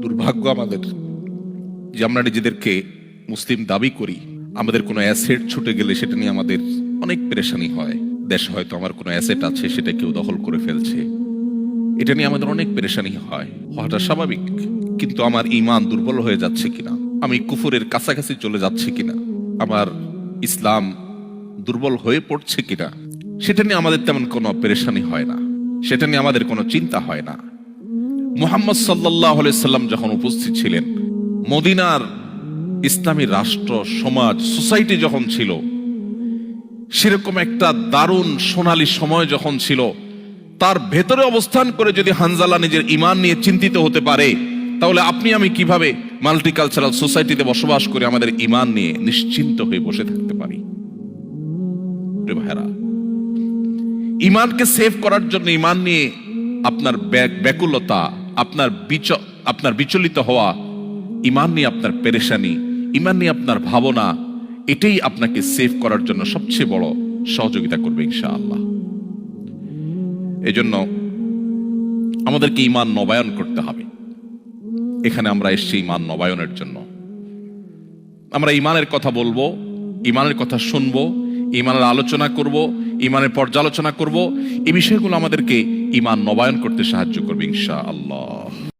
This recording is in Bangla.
দুর্ভাগ্য আমাদের যে আমরা নিজেদেরকে মুসলিম দাবি করি, আমাদের কোনো অ্যাসেট ছুটে গেলে সেটা নিয়ে আমাদের অনেক পেরেশানি হয়। দেশে হয়তো আমার কোনো অ্যাসেট আছে, সেটা কেউ দখল করে ফেলছে, এটা নিয়ে আমাদের অনেক পেরেশানি হয়, হওয়াটা স্বাভাবিক। কিন্তু আমার ঈমান দুর্বল হয়ে যাচ্ছে কিনা, আমি কুফরের কাছাকাছি চলে যাচ্ছে কিনা, আমার ইসলাম দুর্বল হয়ে পড়ছে কিনা, সেটা নিয়ে আমাদের তেমন কোনো পেরেশানি হয় না, সেটা নিয়ে আমাদের কোনো চিন্তা হয় না। মুহাম্মদ সাল্লাল্লাহু আলাইহি সাল্লাম যখন উপস্থিত ছিলেন, মদিনার ইসলামী রাষ্ট্র, সমাজ, সোসাইটি যখন ছিল, সেরকম একটা দারুণ সোনালী সময় যখন ছিল, তার ভেতরে অবস্থান করে যদি হানজালা নিজের ঈমান নিয়ে চিন্তিত হতে পারে, তাহলে আপনি আমি কিভাবে মাল্টিকালচারাল সোসাইটিতে বসবাস করে আমাদের ঈমান নিয়ে নিশ্চিন্ত হয়ে বসে থাকতে পারি? ভাইরা, ঈমানকে সেভ করার জন্য, ঈমান নিয়ে আপনার ব্যাকুলতা, আপনার বিচলিত হওয়া, ঈমান নিয়ে আপনার পেরেশানি, ঈমান নিয়ে আপনার ভাবনা, এটাই আপনাকে সেভ করার জন্য সবচেয়ে বড় সহযোগিতা করবে ইনশাআল্লাহ। এজন্য আমাদেরকে ঈমান নবায়ন করতে হবে। এখানে আমরা এসেছি ঈমান নবায়নের জন্য। আমরা ঈমানের কথা বলবো, ঈমানের কথা শুনবো, ঈমানের আলোচনা করব, ঈমানের পর্যালোচনা করব। এই বিষয়গুলো আমাদেরকে ঈমান নবায়ন করতে সাহায্য করবে ইনশাআল্লাহ।